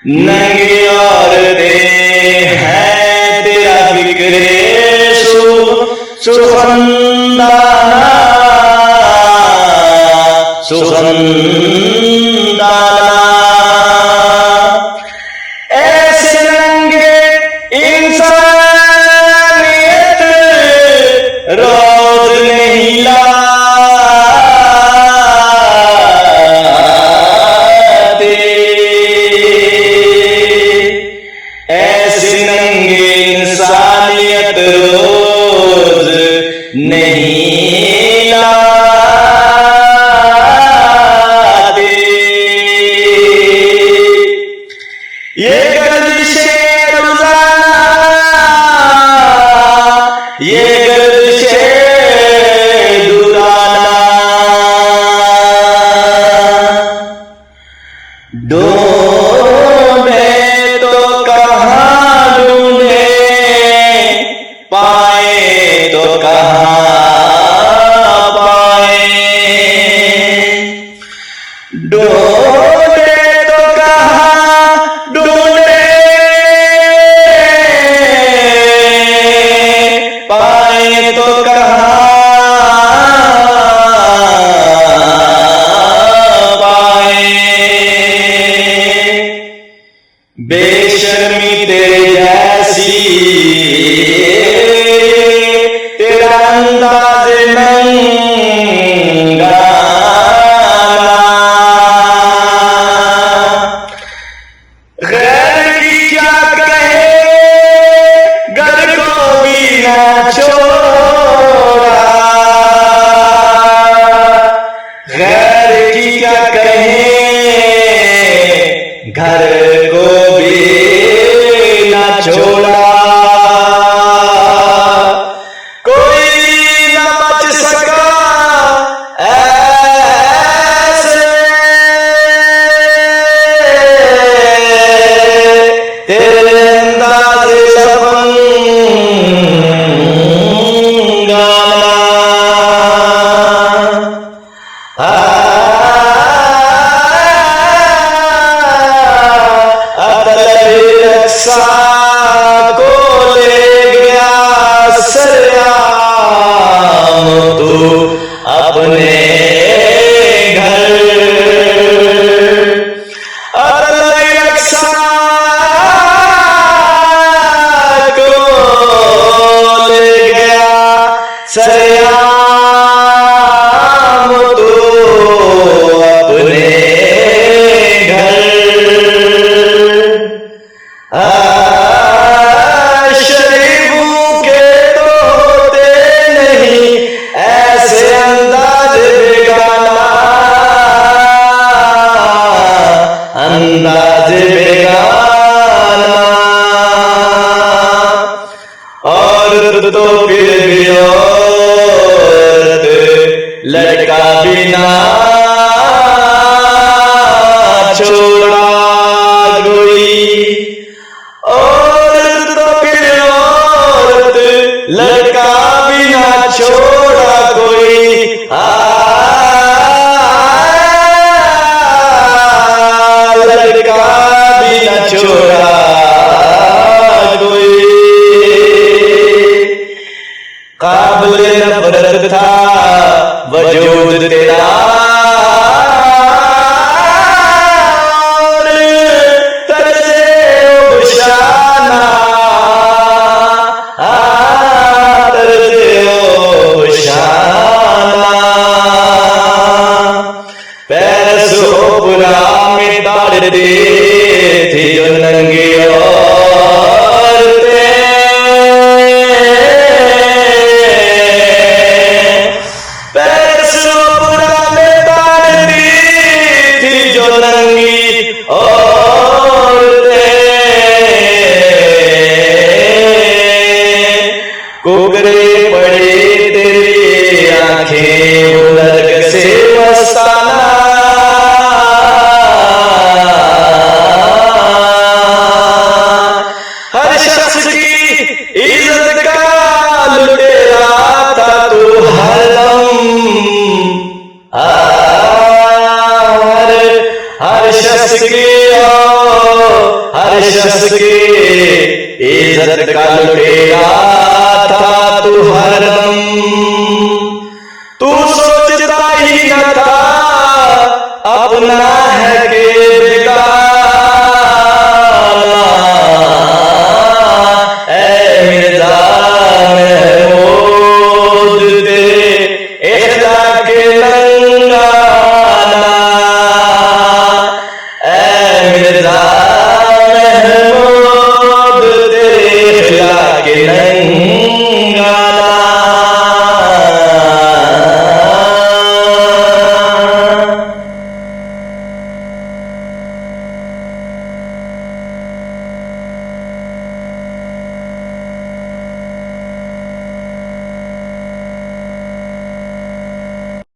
नंगे और दे है तेरा बिगड़े सुखंदाना ऐसे नंगे इंसानियत रोज नहीं लाते, ऐसे नंगे इंसानियत रोज नहीं लाते। ये गर्दिशे रोज़ाना, ये गर्दिशे दुराना, ढूंढे तो कहाँ ढूंढे, पाए तो कहाँ पाए, ढूंढे तो कहाँ ढूंढे, पाए तो कहाँ पाए। बेशर्मी तेरे जैसी, तेरा अंदाज नंगा, गैर की क्या कहे घर को भी ना छोड़ा, गैर की क्या कहे घर को भी ना छोड़ा। कोई न बच सका ऐसे तेरे अंदाज लफंगाना। रक्षा को ले गया सरेआम तू अपने घर, रक्षा को ले गया सरेआम तू अपने घर। शरीफों के तो होते नहीं ऐसे अंदाज बेगाना, अंदाज बेगाना। औरत तो फिर भी औरत, लड़का बिना छोड़ा कोई, टुकड़े पड़े तेरी आंखें वो नरक से मस्ताना। हर शख्स की इज्जत का लुटेरा था तू हरदम। हर शख्स की इज्जत का लुटेरा था तू हरदम।